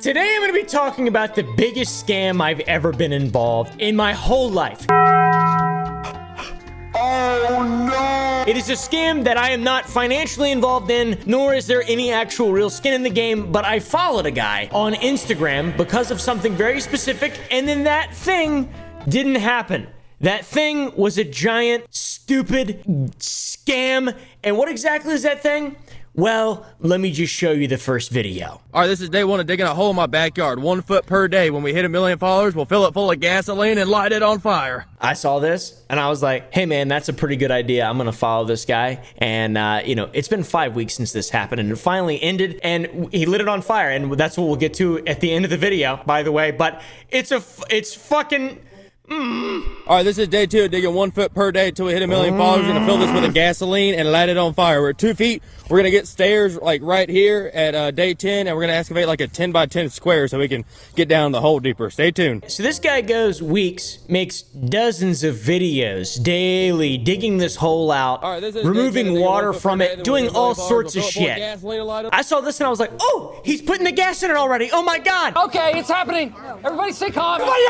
Today I'm going to be talking about the biggest scam I've ever been involved in my whole life. Oh no! It is a scam that I am not financially involved in, nor is there any actual real skin in the game, but I followed a guy on Instagram because of something very specific, and then that thing didn't happen. That thing was a giant, stupid scam. And what exactly is that thing? Well, let me just show you the first video. All right, this is day one of digging a hole in my backyard. 1 foot per day. When we hit 1 million followers, we'll fill it full of gasoline and light it on fire. I saw this and I was like, hey man, that's a pretty good idea. I'm gonna follow this guy. And it's been 5 weeks since this happened and it finally ended and he lit it on fire. And that's what we'll get to at the end of the video, by the way. But it's fucking... All right, this is day two of digging 1 foot per day until we hit 1 million followers. We're gonna fill this with a gasoline and light it on fire. We're at 2 feet. We're gonna get stairs like right here at day 10, and we're gonna excavate like a 10 by 10 square so we can get down the hole deeper. Stay tuned. So this guy goes weeks, makes dozens of videos daily, digging this hole out, removing water from it, doing all sorts of shit. I saw this and I was like, oh, he's putting the gas in it already. Oh my God. Okay, it's happening. Everybody stay calm. Everybody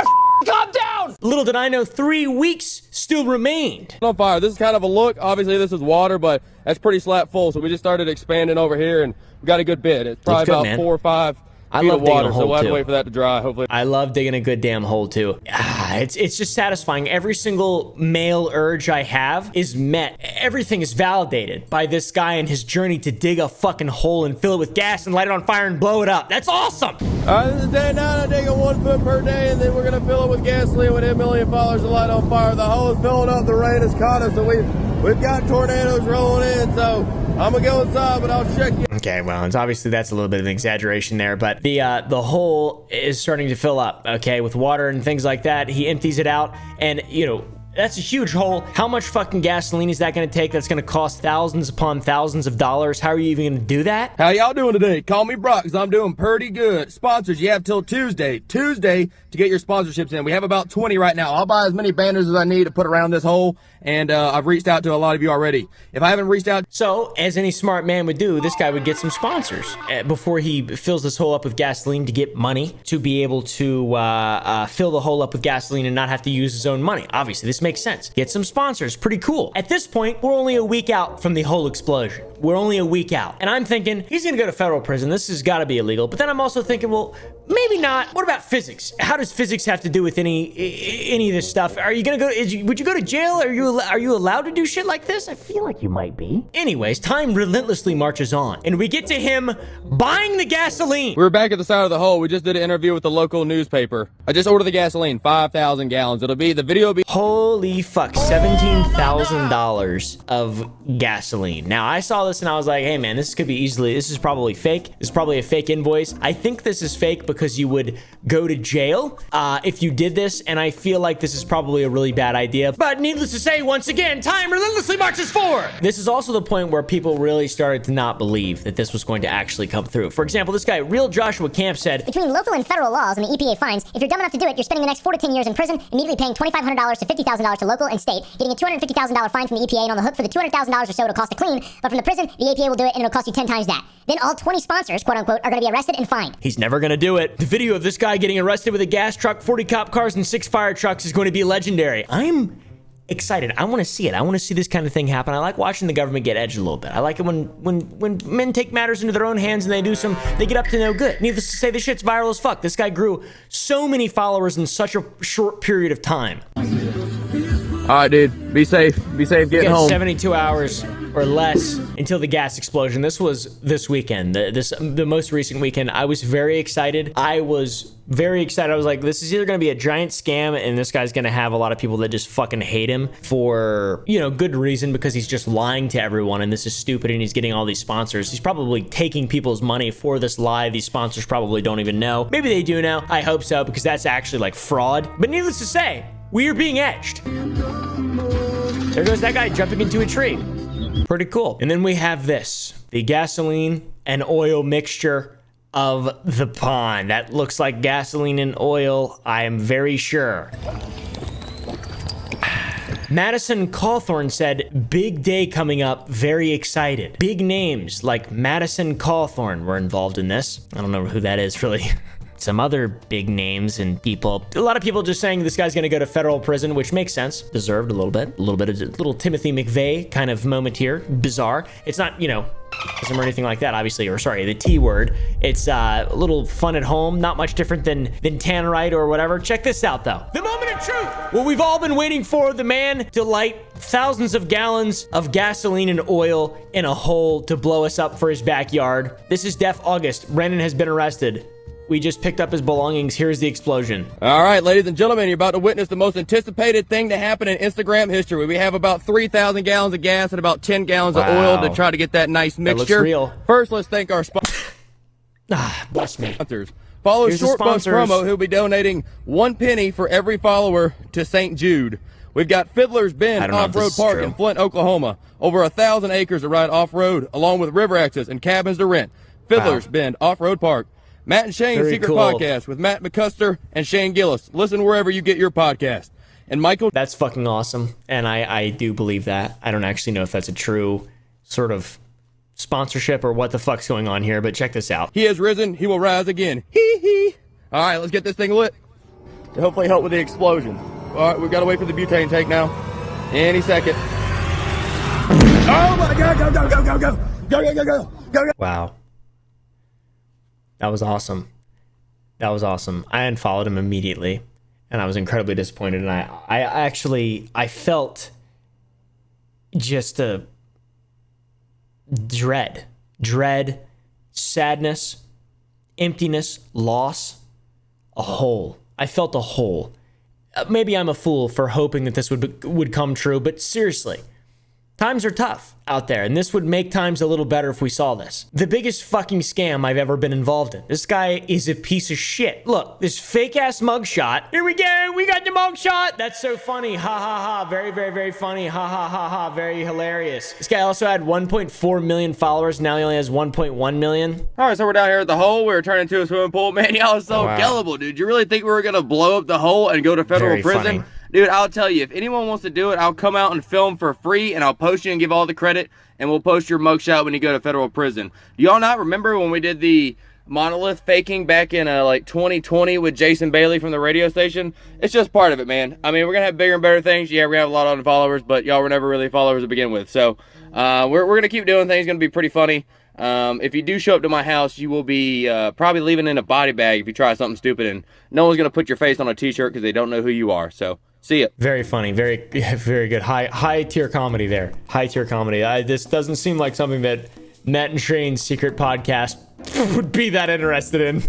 calm down. Little did I know 3 weeks still remained. On fire. This is kind of a look. Obviously this is water, but that's pretty slap full. So we just started expanding over here and we got a good bit. It's probably about 4 or 5 feet of water, so we'll have to wait for that to dry, hopefully. I love digging a good damn hole too. It's just satisfying. Every single male urge I have is met. Everything is validated by this guy and his journey to dig a fucking hole and fill it with gas and light it on fire and blow it up. That's awesome. All right, this is day 9. I'm digging 1 foot per day, and then we're gonna fill it with gasoline with 1 million followers to light on fire. The hole is filling up. The rain has caught us, so we've got tornadoes rolling in. So I'm gonna go inside, but I'll check you. Okay, well, it's obviously that's a little bit of an exaggeration there, but the hole is starting to fill up, okay, with water and things like that. He empties it out, and that's a huge hole. How much fucking gasoline is that going to take? That's going to cost thousands upon thousands of dollars. How are you even going to do that? How y'all doing today? Call me Brock, because I'm doing pretty good. Sponsors, you have till Tuesday to get your sponsorships in. We have about 20 right now. I'll buy as many banners as I need to put around this hole, and I've reached out to a lot of you already. If I haven't reached out... So, as any smart man would do, this guy would get some sponsors before he fills this hole up with gasoline to get money to be able to fill the hole up with gasoline and not have to use his own money. Obviously, this makes sense. Get some sponsors. Pretty cool. At this point, we're only a week out from the whole explosion. We're only a week out. And I'm thinking, he's gonna go to federal prison. This has got to be illegal. But then I'm also thinking, well, maybe not. What about physics? How does physics have to do with any of this stuff? Are you gonna go, would you go to jail? Are you allowed to do shit like this? I feel like you might be. Anyways, time relentlessly marches on. And we get to him buying the gasoline. We're back at the side of the hole. We just did an interview with the local newspaper. I just ordered the gasoline, 5,000 gallons. The video will be... Holy fuck, $17,000 of gasoline. Now, I saw this and I was like, hey man, this is probably fake. This is probably a fake invoice. I think this is fake because you would go to jail if you did this, and I feel like this is probably a really bad idea. But needless to say, once again, time relentlessly marches forward. This is also the point where people really started to not believe that this was going to actually come through. For example, this guy, Real Joshua Camp, said, between local and federal laws and the EPA fines, if you're dumb enough to do it, you're spending the next 4 to 10 years in prison, immediately paying $2,500 to $50,000 to local and state, getting a $250,000 fine from the EPA, and on the hook for the $200,000 or so it'll cost to clean, but from the prison, the EPA will do it and it'll cost you 10 times that. Then all 20 sponsors, quote unquote, are gonna be arrested and fined. He's never gonna do it. The video of this guy getting arrested with a gas truck, 40 cop cars, and 6 fire trucks is going to be legendary. I'm excited. I want to see it. I want to see this kind of thing happen. I like watching the government get edged a little bit. I like it when men take matters into their own hands and they get up to no good. Needless to say, this shit's viral as fuck. This guy grew so many followers in such a short period of time. All right, dude. Be safe. Be safe getting home. 72 hours or less until the gas explosion. This was this weekend, the most recent weekend. I was very excited. I was like, this is either going to be a giant scam and this guy's going to have a lot of people that just fucking hate him for, good reason, because he's just lying to everyone and this is stupid and he's getting all these sponsors. He's probably taking people's money for this lie. These sponsors probably don't even know. Maybe they do know. I hope so, because that's actually like fraud. But needless to say, we are being edged. There goes that guy jumping into a tree. Pretty cool. And then we have this, the gasoline and oil mixture of the pond. That looks like gasoline and oil, I am very sure. Madison Cawthorn said, big day coming up, very excited. Big names like Madison Cawthorn were involved in this. I don't know who that is really. some other big names and people. A lot of people just saying this guy's gonna go to federal prison, which makes sense. Deserved a little bit. A little Timothy McVeigh kind of moment here. Bizarre. It's not, you know, or anything like that, obviously, or sorry, the T word. It's a little fun at home, not much different than Tannerite or whatever. Check this out, though. The moment of truth. What we've all been waiting for, the man to light thousands of gallons of gasoline and oil in a hole to blow us up for his backyard. This is Def August. Brennan has been arrested. We just picked up his belongings. Here's the explosion. All right, ladies and gentlemen, you're about to witness the most anticipated thing to happen in Instagram history. We have about 3,000 gallons of gas and about 10 gallons of oil to try to get that nice mixture. That looks real. First, let's thank our sponsors. Bless me. Follow Here's the Short Bus sponsors. Promo, who'll be donating 1 penny for every follower to St. Jude. We've got Fiddler's I Bend don't know if Off-Road this is Park true. in Flint, Oklahoma. Over 1,000 acres to ride off-road, along with river access and cabins to rent. Fiddler's Bend Off-Road Park. Matt and Shane's Very Secret cool. Podcast with Matt McCusker and Shane Gillis. Listen wherever you get your podcast. And Michael, That's fucking awesome. And I do believe that. I don't actually know if that's a true sort of sponsorship or what the fuck's going on here, but check this out. he has risen, he will rise again. Hee hee. All right, let's get this thing lit to hopefully help with the explosion. All right, we've got to wait for the butane tank now. Any second. Oh my God, go, go, go, go, go. Go, go, go, go, go, go. Wow. That was awesome. That was awesome. I unfollowed him immediately, and I was incredibly disappointed. And I felt just a dread, sadness, emptiness, loss, a hole. I felt a hole. Maybe I'm a fool for hoping that this would come true, but seriously, times are tough out there, and this would make times a little better if we saw this. The biggest fucking scam I've ever been involved in. This guy is a piece of shit. Look, this fake-ass mugshot. Here we go. We got the mugshot. That's so funny. Ha, ha, ha. Very, very, very funny. Ha, ha, ha, ha. Very hilarious. This guy also had 1.4 million followers. Now he only has 1.1 million. All right, so we're down here at the hole. We're turning into a swimming pool. Man, y'all are so Wow. gullible, dude. You really think we were going to blow up the hole and go to federal Very prison? funny. Dude, I'll tell you, if anyone wants to do it, I'll come out and film for free, and I'll post you and give all the credit, and we'll post your mugshot when you go to federal prison. Do y'all not remember when we did the monolith faking back in like 2020 with Jason Bailey from the radio station? It's just part of it, man. I mean, we're going to have bigger and better things. Yeah, we're going to have a lot of unfollowers, but y'all were never really followers to begin with. So we're going to keep doing things. It's going to be pretty funny. If you do show up to my house, you will be probably leaving in a body bag if you try something stupid, and no one's going to put your face on a t-shirt because they don't know who you are. So see ya. Very funny, very, very good. High tier comedy there. High tier comedy. This doesn't seem like something that Matt and Shane's secret podcast would be that interested in.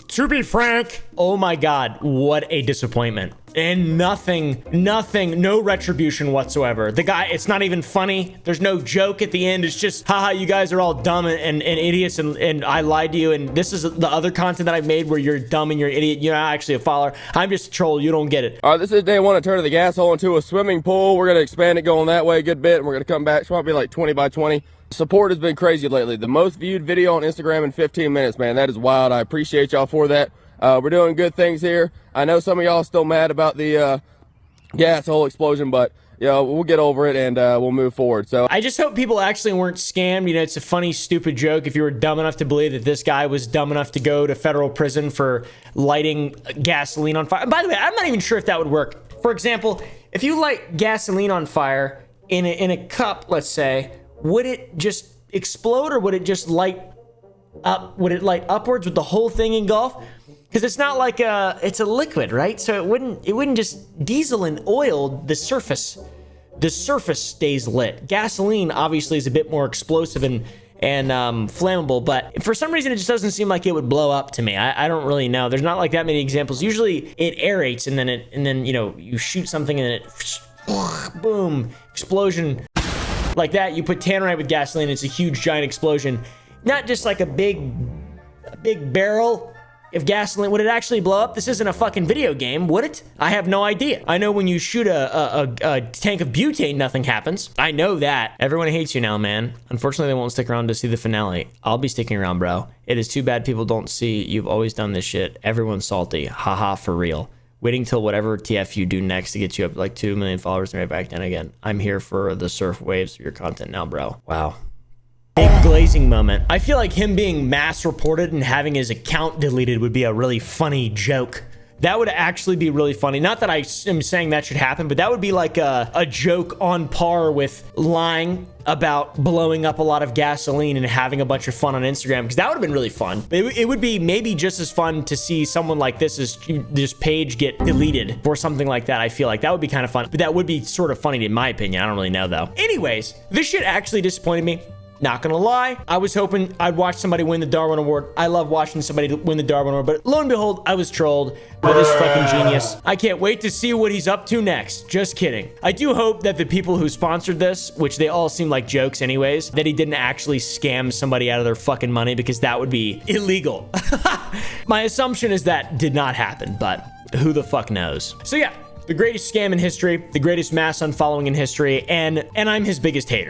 To be frank, oh my God, what a disappointment. And nothing, no retribution whatsoever. The guy, it's not even funny. There's no joke at the end. It's just, haha, you guys are all dumb and idiots, and I lied to you, and this is the other content that I've made where you're dumb and you're an idiot. You're not actually a follower. I'm just a troll. You don't get it. All right, this is day one of turning the gas hole into a swimming pool. We're going to expand it going that way a good bit, and we're going to come back. It's probably like 20 by 20. Support has been crazy lately. The most viewed video on Instagram in 15 minutes, man. That is wild. I appreciate y'all for that. We're doing good things here. I know some of y'all still mad about the gas hole explosion, but we'll get over it and we'll move forward. So I just hope people actually weren't scammed. You know, it's a funny, stupid joke. If you were dumb enough to believe that this guy was dumb enough to go to federal prison for lighting gasoline on fire. By the way, I'm not even sure if that would work. For example, if you light gasoline on fire in a cup, let's say, would it just explode or would it just light up? Would it light upwards? Would the whole thing engulf? Because it's not like it's a liquid, right? So it wouldn't just diesel and oil the surface. The surface stays lit. Gasoline obviously is a bit more explosive and flammable, but for some reason it just doesn't seem like it would blow up to me. I don't really know. There's not like that many examples. Usually it aerates and then you shoot something and it boom, explosion like that. You put tannerite with gasoline, it's a huge giant explosion. Not just like a big barrel of gasoline. Would it actually blow up? This isn't a fucking video game, would it? I have no idea. I know when you shoot a tank of butane, nothing happens. I know that. Everyone hates you now, man. Unfortunately, they won't stick around to see the finale. I'll be sticking around, bro. It is too bad people don't see you've always done this shit. Everyone's salty. Haha, for real. Waiting till whatever TF you do next to get you up like 2 million followers and right back then again. I'm here for the surf waves of your content now, bro. Wow. Big glazing moment. I feel like him being mass reported and having his account deleted would be a really funny joke. That would actually be really funny. Not that I am saying that should happen, but that would be like a joke on par with lying about blowing up a lot of gasoline and having a bunch of fun on Instagram, because that would have been really fun. It would be maybe just as fun to see someone like this page get deleted for something like that. I feel like that would be kind of fun, but that would be sort of funny in my opinion. I don't really know though. Anyways, this shit actually disappointed me. Not gonna lie, I was hoping I'd watch somebody win the Darwin Award. I love watching somebody win the Darwin Award, but lo and behold, I was trolled by this fucking genius. I can't wait to see what he's up to next. Just kidding. I do hope that the people who sponsored this, which they all seem like jokes anyways, that he didn't actually scam somebody out of their fucking money, because that would be illegal. My assumption is that did not happen, but who the fuck knows? So yeah, the greatest scam in history, the greatest mass unfollowing in history, and I'm his biggest hater.